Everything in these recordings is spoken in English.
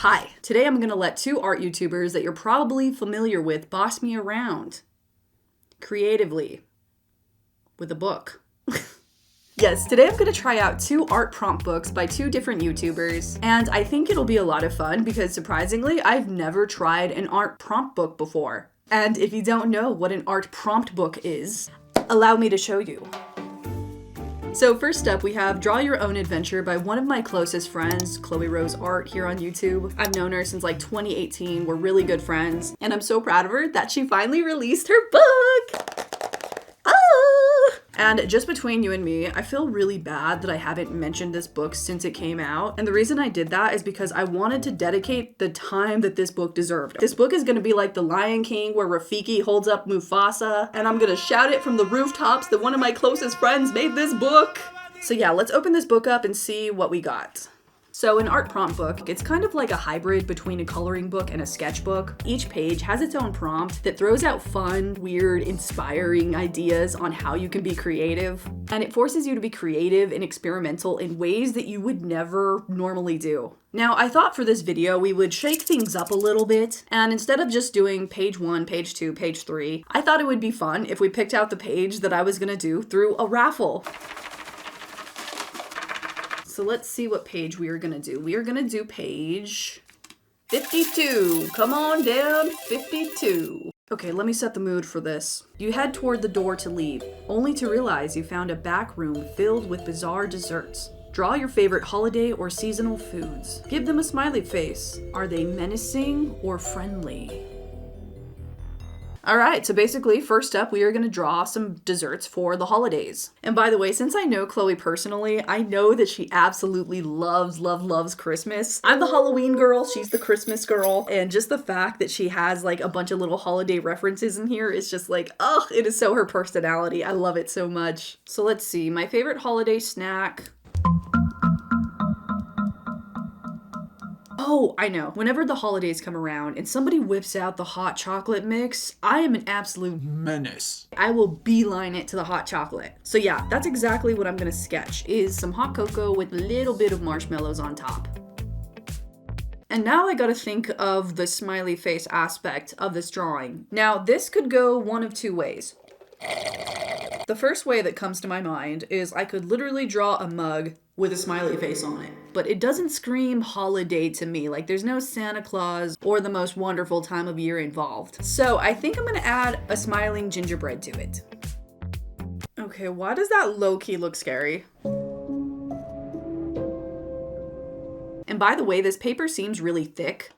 Hi, today I'm gonna let two art YouTubers that you're probably familiar with boss me around. Creatively. With a book. Yes, today I'm gonna try out two art prompt books by two different YouTubers, and I think it'll be a lot of fun because surprisingly, I've never tried an art prompt book before. And if you don't know what an art prompt book is, allow me to show you. So first up, we have Draw Your Own Adventure by one of my closest friends, Chloe Rose Art, here on YouTube. I've known her since like 2018. We're really good friends, and I'm so proud of her that she finally released her book! And just between you and me, I feel really bad that I haven't mentioned this book since it came out. And the reason I did that is because I wanted to dedicate the time that this book deserved. This book is gonna be like The Lion King where Rafiki holds up Mufasa, and I'm gonna shout it from the rooftops that one of my closest friends made this book. So yeah, let's open this book up and see what we got. So an art prompt book, it's kind of like a hybrid between a coloring book and a sketchbook. Each page has its own prompt that throws out fun, weird, inspiring ideas on how you can be creative. And it forces you to be creative and experimental in ways that you would never normally do. Now, I thought for this video we would shake things up a little bit, and instead of just doing page 1, page 2, page 3, I thought it would be fun if we picked out the page that I was gonna do through a raffle. So let's see what page we are gonna do. We are gonna do page 52. Come on down, 52. Okay, let me set the mood for this. You head toward the door to leave, only to realize you found a back room filled with bizarre desserts. Draw your favorite holiday or seasonal foods. Give them a smiley face. Are they menacing or friendly? All right, so basically, first up, we are gonna draw some desserts for the holidays. And by the way, since I know Chloe personally, I know that she absolutely loves Christmas. I'm the Halloween girl, she's the Christmas girl, and just the fact that she has like a bunch of little holiday references in here is just like, oh, it is so her personality. I love it so much. So let's see, my favorite holiday snack. Oh, I know. Whenever the holidays come around and somebody whips out the hot chocolate mix, I am an absolute menace. I will beeline it to the hot chocolate. So yeah, that's exactly what I'm gonna sketch, is some hot cocoa with a little bit of marshmallows on top. And now I gotta think of the smiley face aspect of this drawing. Now, this could go one of two ways. The first way that comes to my mind is I could literally draw a mug with a smiley face on it. But it doesn't scream holiday to me. Like, there's no Santa Claus or the most wonderful time of year involved. So I think I'm gonna add a smiling gingerbread to it. Okay, why does that low-key look scary? And by the way, this paper seems really thick.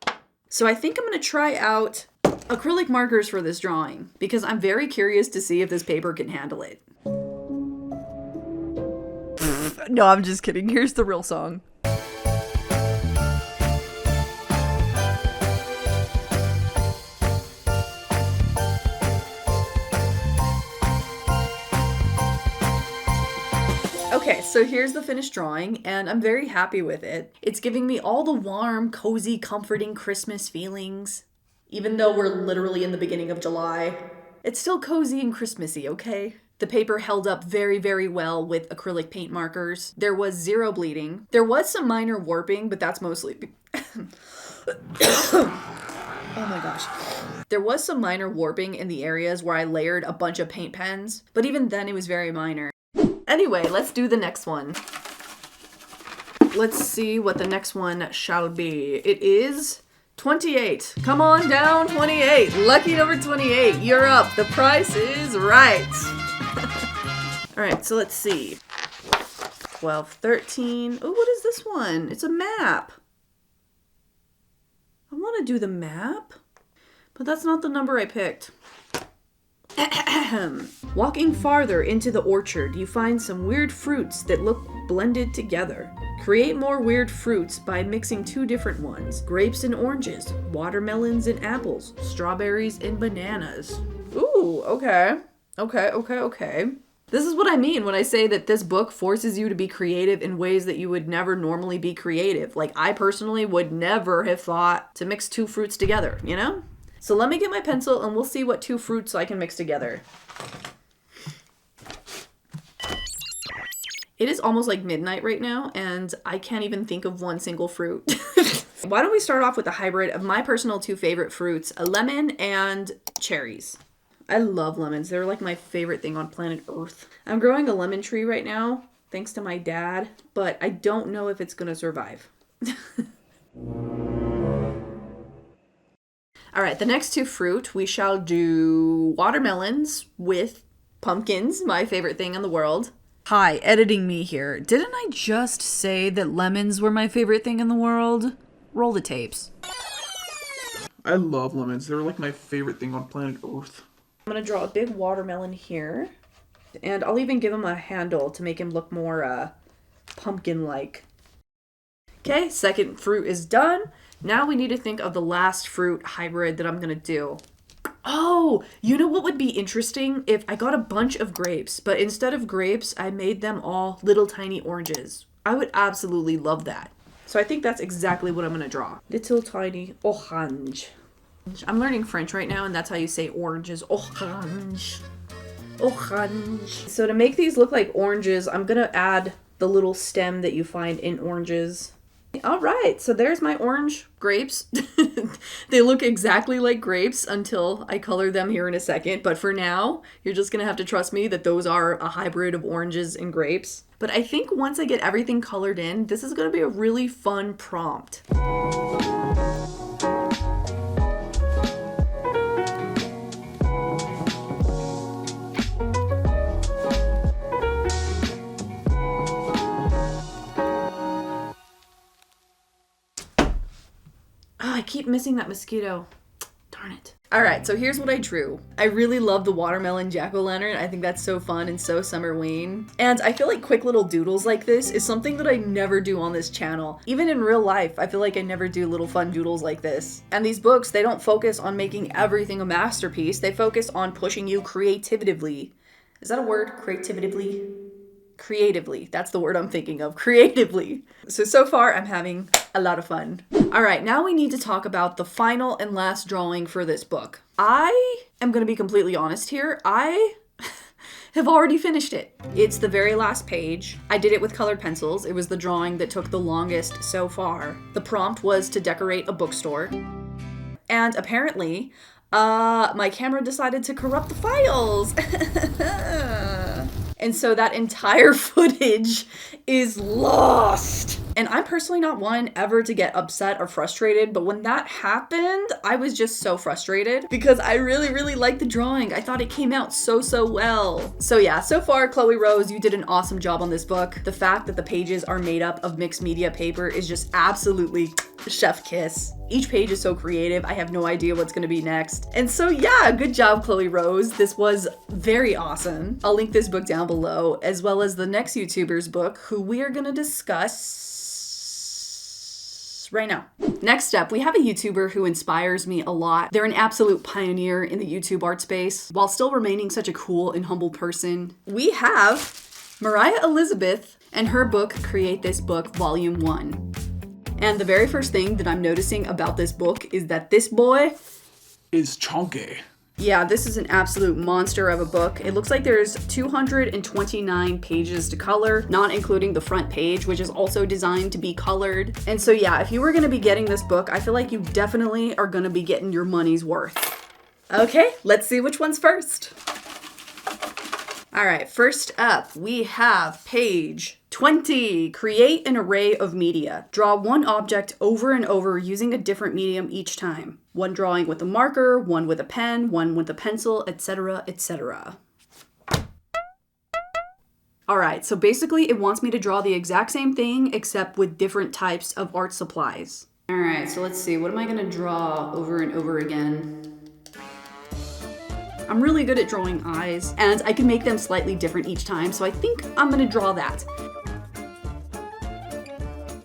So I think I'm gonna try out acrylic markers for this drawing because I'm very curious to see if this paper can handle it. No, I'm just kidding. Here's the real song. Okay, so here's the finished drawing, and I'm very happy with it. It's giving me all the warm, cozy, comforting Christmas feelings. Even though we're literally in the beginning of July, it's still cozy and Christmassy, okay? The paper held up very well with acrylic paint markers. There was zero bleeding. There was some minor warping, but that's mostly... Oh my gosh. There was some minor warping in the areas where I layered a bunch of paint pens, but even then it was very minor. Anyway, let's do the next one. Let's see what the next one shall be. It is 28. Come on down, 28. Lucky number 28. You're up. The price is right. All right, so let's see. 12, 13. Oh, what is this one? It's a map. I want to do the map, but that's not the number I picked. Walking farther into the orchard, you find some weird fruits that look blended together. Create more weird fruits by mixing two different ones. Grapes and oranges, watermelons and apples, strawberries and bananas. Ooh, okay. Okay. This is what I mean when I say that this book forces you to be creative in ways that you would never normally be creative. Like, I personally would never have thought to mix two fruits together, you know? So let me get my pencil and we'll see what two fruits I can mix together. It is almost like midnight right now, and I can't even think of one single fruit. Why don't we start off with a hybrid of my personal two favorite fruits, a lemon and cherries. I love lemons. They're like my favorite thing on planet Earth. I'm growing a lemon tree right now, thanks to my dad, but I don't know if it's gonna survive. All right, the next two fruit, we shall do watermelons with pumpkins, my favorite thing in the world. Hi, editing me here. Didn't I just say that lemons were my favorite thing in the world? Roll the tapes. I love lemons. They're like my favorite thing on planet Earth. I'm gonna draw a big watermelon here, and I'll even give him a handle to make him look more pumpkin-like. Okay, second fruit is done. Now we need to think of the last fruit hybrid that I'm gonna do. Oh, you know what would be interesting? If I got a bunch of grapes, but instead of grapes, I made them all little tiny oranges. I would absolutely love that. So I think that's exactly what I'm gonna draw. Little tiny orange. I'm learning French right now, and that's how you say oranges. Orange. Orange. So to make these look like oranges, I'm gonna add the little stem that you find in oranges. All right, so there's my orange grapes. They look exactly like grapes until I color them here in a second. But for now, you're just gonna have to trust me that those are a hybrid of oranges and grapes. But I think once I get everything colored in, this is gonna be a really fun prompt. I keep missing that mosquito. Darn it. All right, so here's what I drew. I really love the watermelon jack-o'-lantern. I think that's so fun and so Summerween. And I feel like quick little doodles like this is something that I never do on this channel. Even in real life, I feel like I never do little fun doodles like this. And these books, they don't focus on making everything a masterpiece. They focus on pushing you creatively. Is that a word? Creatively? Creatively. That's the word I'm thinking of. Creatively. So far, I'm having a lot of fun. All right, now we need to talk about the final and last drawing for this book. I am going to be completely honest here. I have already finished it. It's the very last page. I did it with colored pencils. It was the drawing that took the longest so far. The prompt was to decorate a bookstore. And apparently, my camera decided to corrupt the files. And so that entire footage is lost. And I'm personally not one ever to get upset or frustrated, but when that happened, I was just so frustrated because I really, really liked the drawing. I thought it came out so well. So yeah, so far, Chloe Rose, you did an awesome job on this book. The fact that the pages are made up of mixed media paper is just absolutely chef kiss. Each page is so creative. I have no idea what's gonna be next. And so yeah, good job, Chloe Rose. This was very awesome. I'll link this book down below, as well as the next YouTuber's book, who we are gonna discuss right now. Next up, we have a YouTuber who inspires me a lot. They're an absolute pioneer in the YouTube art space, while still remaining such a cool and humble person. We have Mariah Elizabeth and her book, Create This Book, Volume 1. And the very first thing that I'm noticing about this book is that this boy is chunky. Yeah, this is an absolute monster of a book. It looks like there's 229 pages to color, not including the front page, which is also designed to be colored. And so yeah, if you were gonna be getting this book, I feel like you definitely are gonna be getting your money's worth. Okay, let's see which one's first. All right, first up, we have page 20. Create an array of media. Draw one object over and over using a different medium each time. One drawing with a marker, one with a pen, one with a pencil, etc., etc. All right, so basically it wants me to draw the exact same thing except with different types of art supplies. All right, so let's see, what am I gonna draw over and over again? I'm really good at drawing eyes, and I can make them slightly different each time, so I think I'm gonna draw that.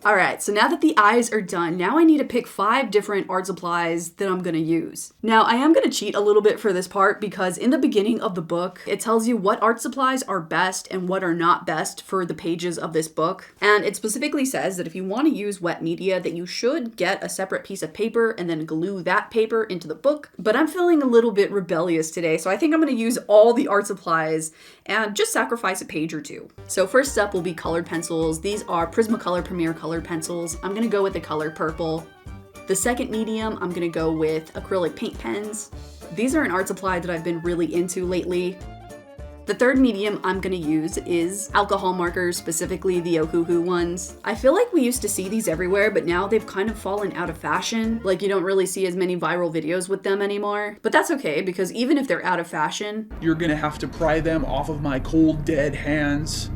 All right, so now that the eyes are done, now I need to pick 5 different art supplies that I'm gonna use. Now, I am gonna cheat a little bit for this part because in the beginning of the book, it tells you what art supplies are best and what are not best for the pages of this book. And it specifically says that if you wanna use wet media, that you should get a separate piece of paper and then glue that paper into the book. But I'm feeling a little bit rebellious today, so I think I'm gonna use all the art supplies and just sacrifice a page or 2. So first up will be colored pencils. These are Prismacolor Premier colored pencils. I'm gonna go with the color purple. The second medium, I'm gonna go with acrylic paint pens. These are an art supply that I've been really into lately. The third medium I'm gonna use is alcohol markers, specifically the Ohuhu ones. I feel like we used to see these everywhere, but now they've kind of fallen out of fashion. Like, you don't really see as many viral videos with them anymore. But that's okay, because even if they're out of fashion, You're gonna have to pry them off of my cold, dead hands.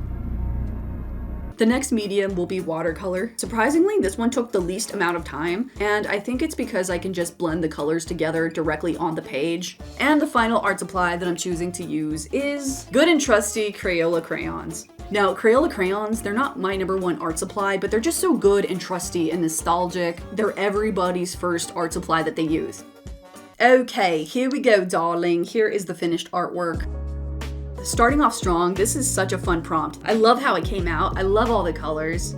the next medium will be watercolor. Surprisingly, this one took the least amount of time, and I think it's because I can just blend the colors together directly on the page. And the final art supply that I'm choosing to use is good and trusty Crayola crayons. Now, Crayola crayons, they're not my number one art supply, but they're just so good and trusty and nostalgic. They're everybody's first art supply that they use. Okay, here we go, darling. Here is the finished artwork. Starting off strong, this is such a fun prompt. I love how it came out. I love all the colors.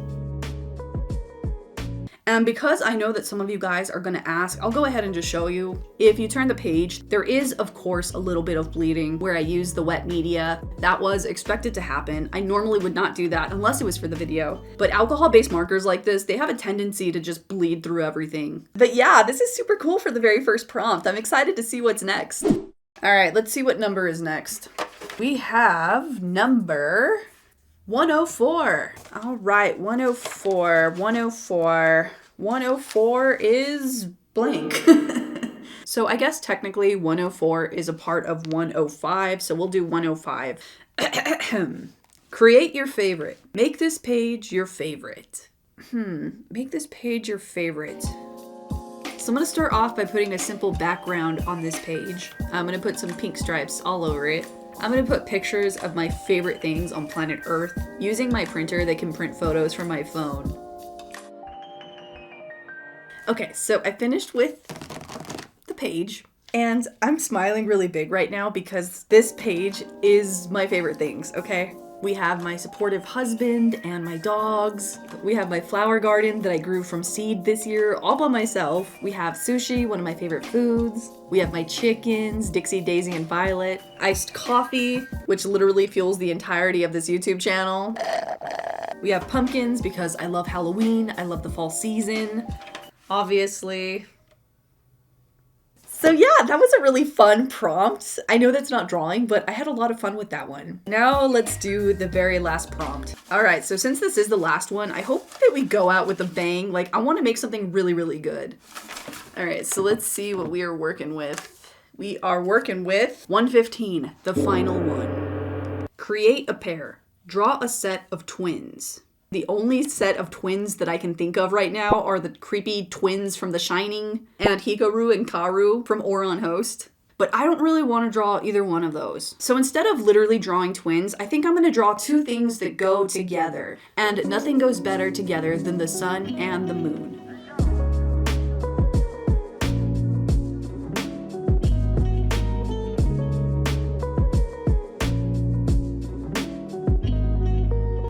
And because I know that some of you guys are gonna ask, I'll go ahead and just show you. If you turn the page, there is, of course, a little bit of bleeding where I use the wet media. That was expected to happen. I normally would not do that unless it was for the video. But alcohol-based markers like this, they have a tendency to just bleed through everything. But yeah, this is super cool for the very first prompt. I'm excited to see what's next. All right, let's see what number is next. We have number 104. All right, 104, 104. 104 is blank. So I guess technically 104 is a part of 105, so we'll do 105. Create your favorite. Make this page your favorite. Make this page your favorite. So I'm gonna start off by putting a simple background on this page. I'm gonna put some pink stripes all over it. I'm gonna put pictures of my favorite things on planet Earth using my printer that can print photos from my phone. Okay, so I finished with the page, and I'm smiling really big right now because this page is my favorite things, okay? We have my supportive husband and my dogs. We have my flower garden that I grew from seed this year all by myself. We have sushi, one of my favorite foods. We have my chickens, Dixie, Daisy, and Violet. Iced coffee, which literally fuels the entirety of this YouTube channel. We have pumpkins because I love Halloween. I love the fall season, obviously. So yeah, that was a really fun prompt. I know that's not drawing, but I had a lot of fun with that one. Now let's do the very last prompt. All right, so since this is the last one, I hope that we go out with a bang. Like, I want to make something really, really good. All right, so let's see what we are working with. We are working with 115, the final one. Create a pair. Draw a set of twins. The only set of twins that I can think of right now are the creepy twins from The Shining and Hikaru and Karu from Ouran Host. But I don't really want to draw either one of those. So instead of literally drawing twins, I think I'm going to draw two things that go together. And nothing goes better together than the sun and the moon.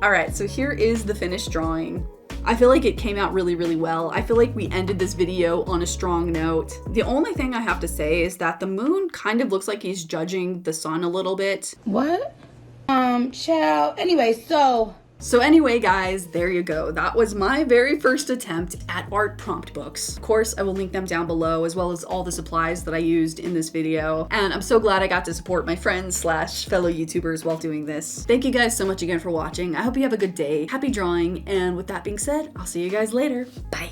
All right, so here is the finished drawing. I feel like it came out really, really well. I feel like we ended this video on a strong note. The only thing I have to say is that the moon kind of looks like he's judging the sun a little bit. What? Child. So anyway, guys, there you go. That was my very first attempt at art prompt books. Of course, I will link them down below, as well as all the supplies that I used in this video. And I'm so glad I got to support my friends / fellow YouTubers while doing this. Thank you guys so much again for watching. I hope you have a good day. Happy drawing. And with that being said, I'll see you guys later. Bye.